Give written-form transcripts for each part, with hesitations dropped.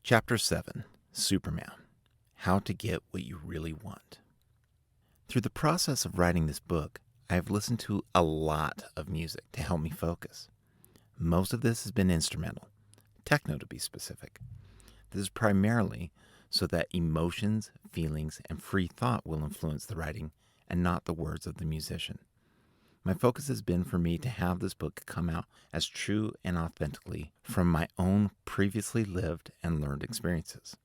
Chapter 7, Superman, How to Get What You Really Want. Through the process of writing this book, I have listened to a lot of music to help me focus. Most of this has been instrumental, techno to be specific. This is primarily so that emotions, feelings, and free thought will influence the writing and not the words of the musician. My focus has been for me to have this book come out as true and authentically from my own previously lived and learned experiences.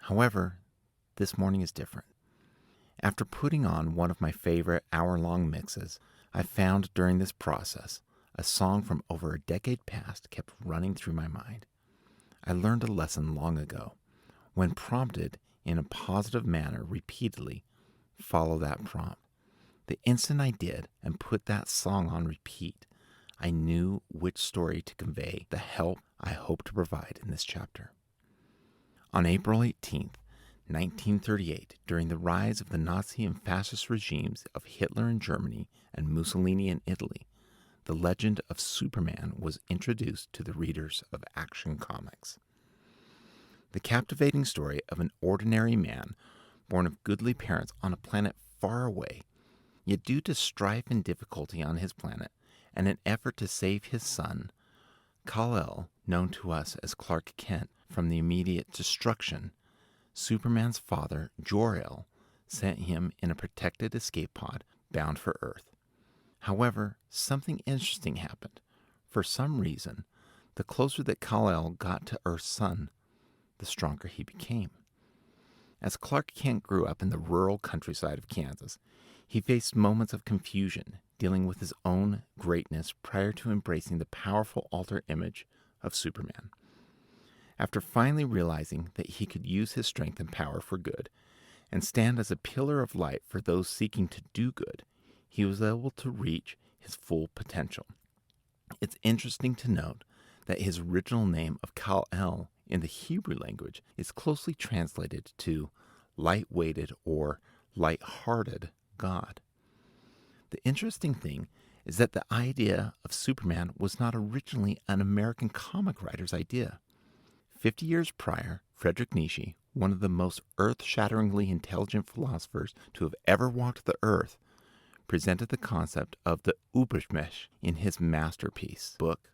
However, this morning is different. After putting on one of my favorite hour-long mixes, I found during this process a song from over a decade past kept running through my mind. I learned a lesson long ago. When prompted in a positive manner repeatedly, follow that prompt. The instant I did and put that song on repeat, I knew which story to convey the help I hope to provide in this chapter. On April 18th, 1938, during the rise of the Nazi and fascist regimes of Hitler in Germany and Mussolini in Italy, the legend of Superman was introduced to the readers of Action Comics. The captivating story of an ordinary man born of goodly parents on a planet far away, yet due to strife and difficulty on his planet and an effort to save his son, Kal-El, known to us as Clark Kent, from the immediate destruction, Superman's father, Jor-El, sent him in a protected escape pod bound for Earth. However, something interesting happened. For some reason, the closer that Kal-El got to Earth's sun, the stronger he became. As Clark Kent grew up in the rural countryside of Kansas, he faced moments of confusion, dealing with his own greatness prior to embracing the powerful alter image of Superman. After finally realizing that he could use his strength and power for good, and stand as a pillar of light for those seeking to do good, he was able to reach his full potential. It's interesting to note that his original name of Kal-El in the Hebrew language is closely translated to light-weighted or light-hearted God. The interesting thing is that the idea of Superman was not originally an American comic writer's idea. 50 years prior, Friedrich Nietzsche, one of the most earth-shatteringly intelligent philosophers to have ever walked the earth, presented the concept of the Übermensch in his masterpiece book,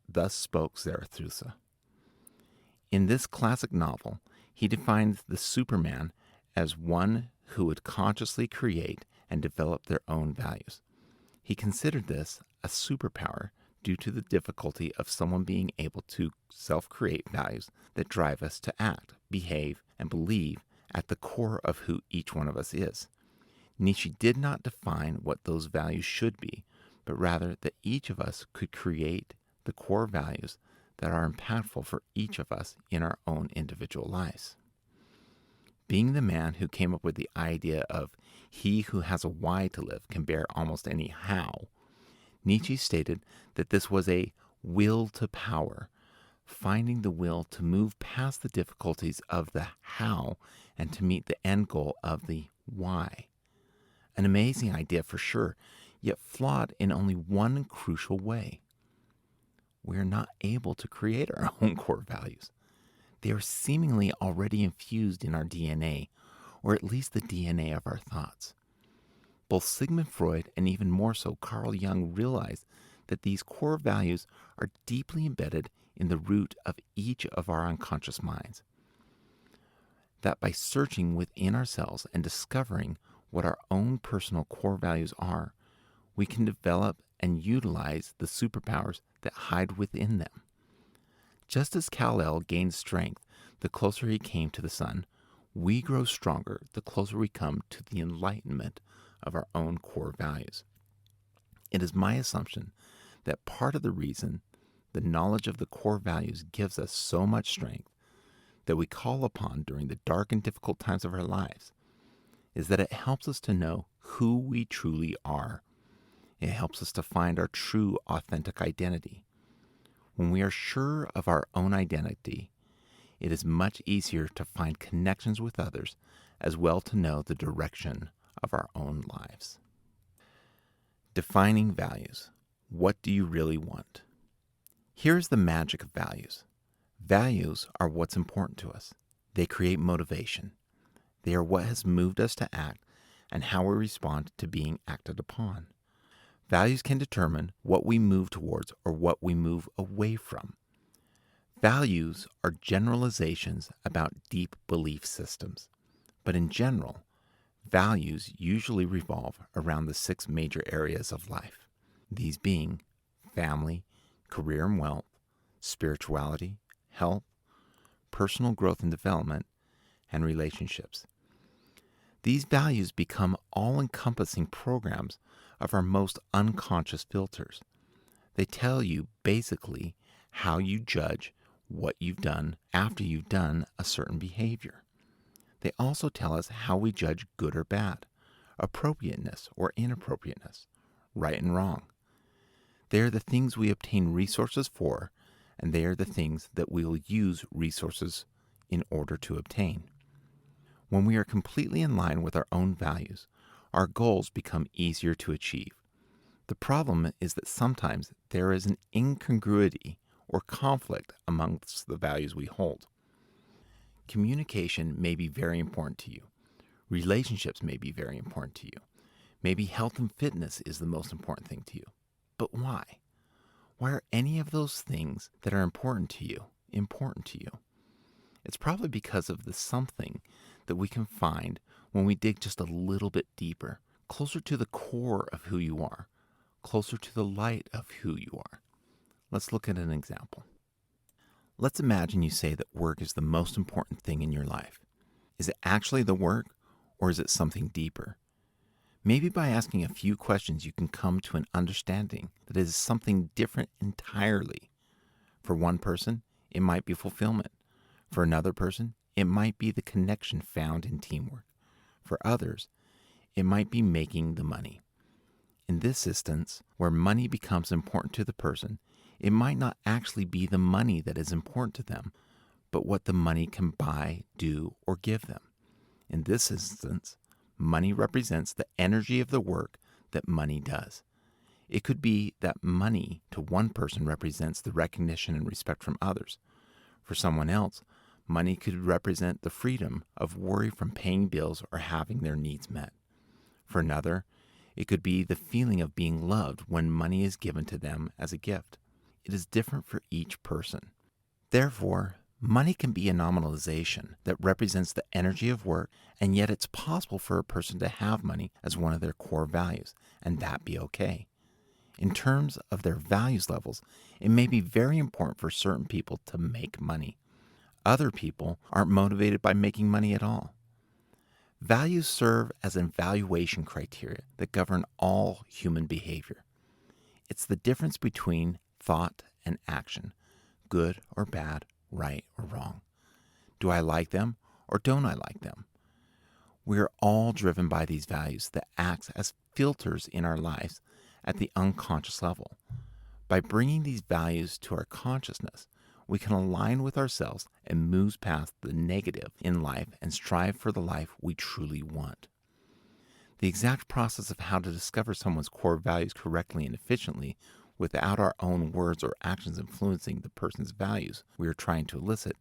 Thus Spoke Zarathustra. In this classic novel, he defines the Superman as one who would consciously create and develop their own values. He considered this a superpower due to the difficulty of someone being able to self-create values that drive us to act, behave, and believe at the core of who each one of us is. Nietzsche did not define what those values should be, but rather that each of us could create the core values that are impactful for each of us in our own individual lives. Being the man who came up with the idea of he who has a why to live can bear almost any how, Nietzsche stated that this was a will to power, finding the will to move past the difficulties of the how and to meet the end goal of the why. An amazing idea for sure, yet flawed in only one crucial way. We are not able to create our own core values. They are seemingly already infused in our DNA, or at least the DNA of our thoughts. Both Sigmund Freud and even more so Carl Jung realized that these core values are deeply embedded in the root of each of our unconscious minds. That by searching within ourselves and discovering what our own personal core values are, we can develop and utilize the superpowers that hide within them. Just as Kal-El gained strength the closer he came to the sun, we grow stronger the closer we come to the enlightenment of our own core values. It is my assumption that part of the reason the knowledge of the core values gives us so much strength that we call upon during the dark and difficult times of our lives is that it helps us to know who we truly are. It helps us to find our true, authentic identity. When we are sure of our own identity, it is much easier to find connections with others as well to know the direction of our own lives. Defining values. What do you really want? Here's the magic of values. Values are what's important to us. They create motivation. They are what has moved us to act and how we respond to being acted upon. Values can determine what we move towards or what we move away from. Values are generalizations about deep belief systems, but in general, values usually revolve around the 6 major areas of life, these being family, career and wealth, spirituality, health, personal growth and development, and relationships. These values become all-encompassing programs of our most unconscious filters. They tell you basically how you judge what you've done after you've done a certain behavior. They also tell us how we judge good or bad, appropriateness or inappropriateness, right and wrong. They are the things we obtain resources for, and they are the things that we will use resources in order to obtain. When we are completely in line with our own values, our goals become easier to achieve. The problem is that sometimes there is an incongruity or conflict amongst the values we hold. Communication may be very important to you. Relationships may be very important to you. Maybe health and fitness is the most important thing to you. But why? Why are any of those things that are important to you important to you? It's probably because of the something that we can find when we dig just a little bit deeper, closer to the core of who you are, closer to the light of who you are. Let's look at an example. Let's imagine you say that work is the most important thing in your life. Is it actually the work, or is it something deeper? Maybe by asking a few questions you can come to an understanding that it is something different entirely. For one person, it might be fulfillment. For another person, it might be the connection found in teamwork. For others, it might be making the money. In this instance, where money becomes important to the person, it might not actually be the money that is important to them, but what the money can buy, do, or give them. In this instance, money represents the energy of the work that money does. It could be that money to one person represents the recognition and respect from others. For someone else, money could represent the freedom of worry from paying bills or having their needs met. For another, it could be the feeling of being loved when money is given to them as a gift. It is different for each person. Therefore, money can be a nominalization that represents the energy of work, and yet it's possible for a person to have money as one of their core values, and that be okay. In terms of their values levels, it may be very important for certain people to make money. Other people aren't motivated by making money at all. Values serve as an evaluation criteria that govern all human behavior. It's the difference between thought and action, good or bad, right or wrong. Do I like them or don't I like them? We are all driven by these values that act as filters in our lives at the unconscious level. By bringing these values to our consciousness, we can align with ourselves and move past the negative in life and strive for the life we truly want. The exact process of how to discover someone's core values correctly and efficiently without our own words or actions influencing the person's values we are trying to elicit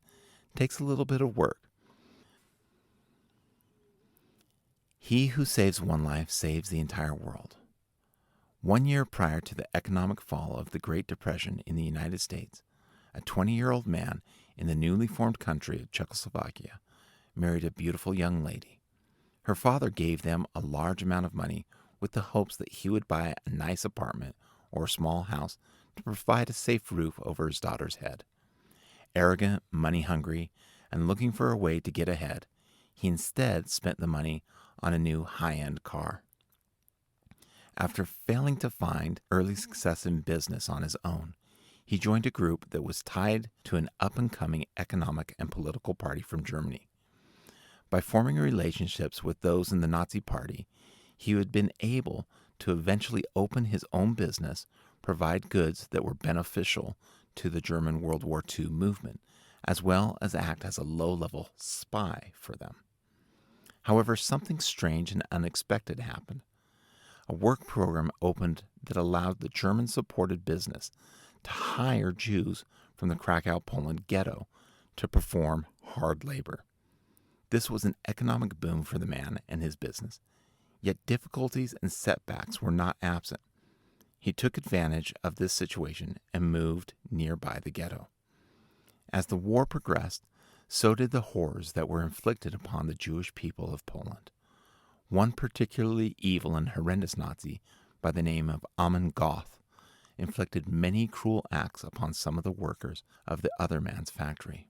takes a little bit of work. He who saves one life saves the entire world. 1 year prior to the economic fall of the Great Depression in the United States, a 20-year-old man in the newly formed country of Czechoslovakia married a beautiful young lady. Her father gave them a large amount of money with the hopes that he would buy a nice apartment or a small house to provide a safe roof over his daughter's head. Arrogant, money-hungry, and looking for a way to get ahead, he instead spent the money on a new high-end car. After failing to find early success in business on his own, he joined a group that was tied to an up-and-coming economic and political party from Germany. By forming relationships with those in the Nazi Party, he had been able to eventually open his own business, provide goods that were beneficial to the German World War II movement, as well as act as a low-level spy for them. However, something strange and unexpected happened. A work program opened that allowed the German-supported business to hire Jews from the Krakow, Poland ghetto to perform hard labor. This was an economic boom for the man and his business, yet difficulties and setbacks were not absent. He took advantage of this situation and moved nearby the ghetto. As the war progressed, so did the horrors that were inflicted upon the Jewish people of Poland. One particularly evil and horrendous Nazi by the name of Amon Goth inflicted many cruel acts upon some of the workers of the other man's factory.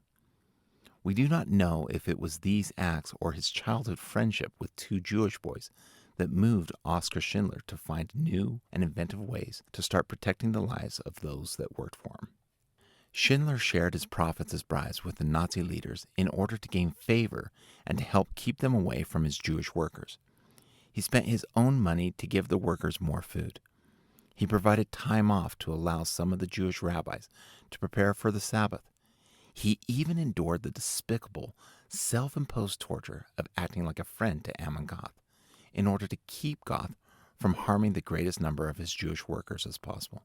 We do not know if it was these acts or his childhood friendship with two Jewish boys that moved Oskar Schindler to find new and inventive ways to start protecting the lives of those that worked for him. Schindler shared his profits as bribes with the Nazi leaders in order to gain favor and to help keep them away from his Jewish workers. He spent his own money to give the workers more food. He provided time off to allow some of the Jewish rabbis to prepare for the Sabbath. He even endured the despicable, self-imposed torture of acting like a friend to Amon Goth in order to keep Goth from harming the greatest number of his Jewish workers as possible.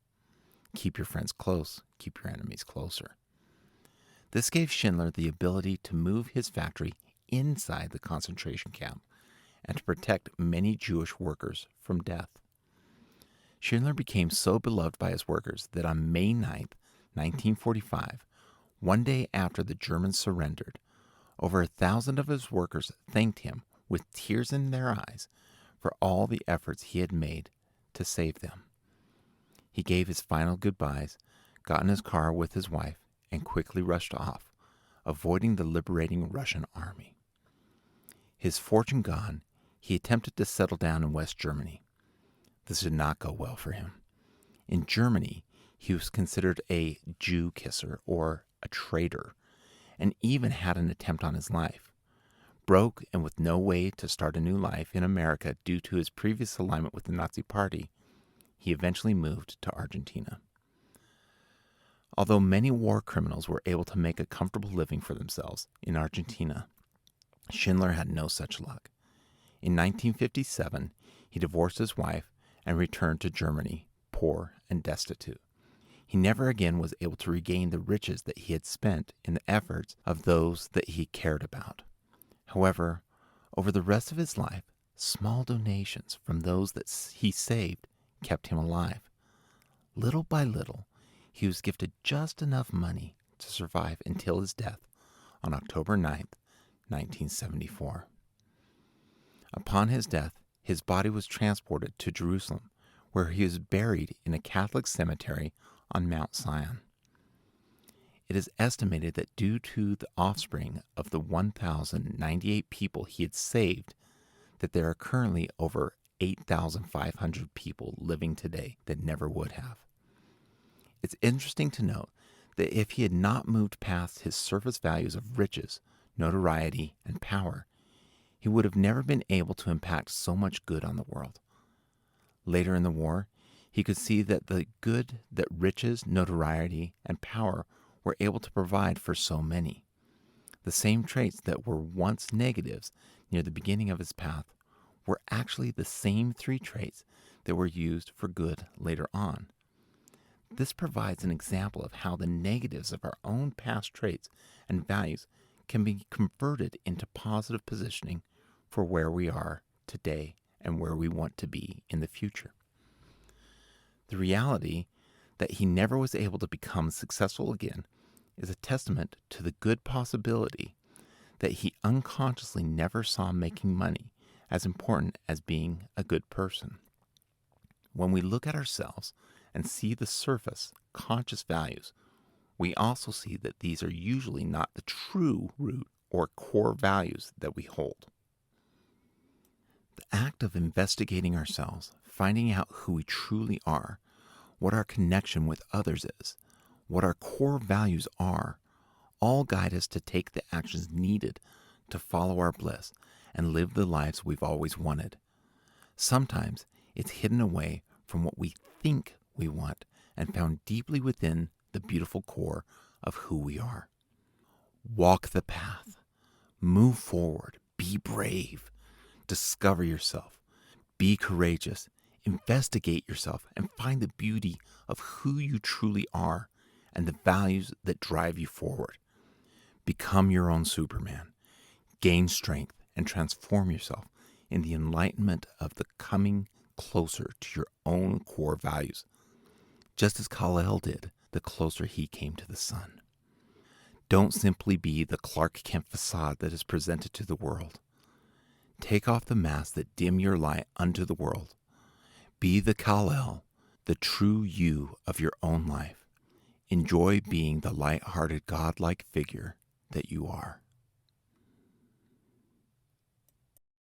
Keep your friends close, keep your enemies closer. This gave Schindler the ability to move his factory inside the concentration camp and to protect many Jewish workers from death. Schindler became so beloved by his workers that on May 9th, 1945, one day after the Germans surrendered, over 1,000 of his workers thanked him with tears in their eyes for all the efforts he had made to save them. He gave his final goodbyes, got in his car with his wife, and quickly rushed off, avoiding the liberating Russian army. His fortune gone, he attempted to settle down in West Germany. This did not go well for him. In Germany, he was considered a Jew kisser or a traitor, and even had an attempt on his life. Broke and with no way to start a new life in America due to his previous alignment with the Nazi Party, he eventually moved to Argentina. Although many war criminals were able to make a comfortable living for themselves in Argentina, Schindler had no such luck. In 1957, he divorced his wife and returned to Germany, poor and destitute. He never again was able to regain the riches that he had spent in the efforts of those that he cared about. However, over the rest of his life, small donations from those that he saved kept him alive. Little by little, he was gifted just enough money to survive until his death on October 9th, 1974. Upon his death, his body was transported to Jerusalem, where he was buried in a Catholic cemetery on Mount Zion. It is estimated that due to the offspring of the 1,098 people he had saved, that there are currently over 8,500 people living today that never would have. It's interesting to note that if he had not moved past his surface values of riches, notoriety, and power, he would have never been able to impact so much good on the world. Later in the war, he could see that the good that riches, notoriety, and power were able to provide for so many. The same traits that were once negatives near the beginning of his path were actually the same three traits that were used for good later on. This provides an example of how the negatives of our own past traits and values can be converted into positive positioning for where we are today and where we want to be in the future. The reality that he never was able to become successful again is a testament to the good possibility that he unconsciously never saw making money as important as being a good person. When we look at ourselves and see the surface, conscious values, we also see that these are usually not the true root or core values that we hold. The act of investigating ourselves, finding out who we truly are, what our connection with others is, what our core values are, all guide us to take the actions needed to follow our bliss and live the lives we've always wanted. Sometimes it's hidden away from what we think we want and found deeply within the beautiful core of who we are. Walk the path. Move forward. Be brave. Discover yourself. Be courageous. Investigate yourself and find the beauty of who you truly are and the values that drive you forward. Become your own Superman. Gain strength and transform yourself in the enlightenment of the coming closer to your own core values, just as Kal-El did the closer he came to the sun. Don't simply be the Clark Kent facade that is presented to the world. Take off the masks that dim your light unto the world. Be the Kal-El, the true you of your own life. Enjoy being the light-hearted, godlike figure that you are.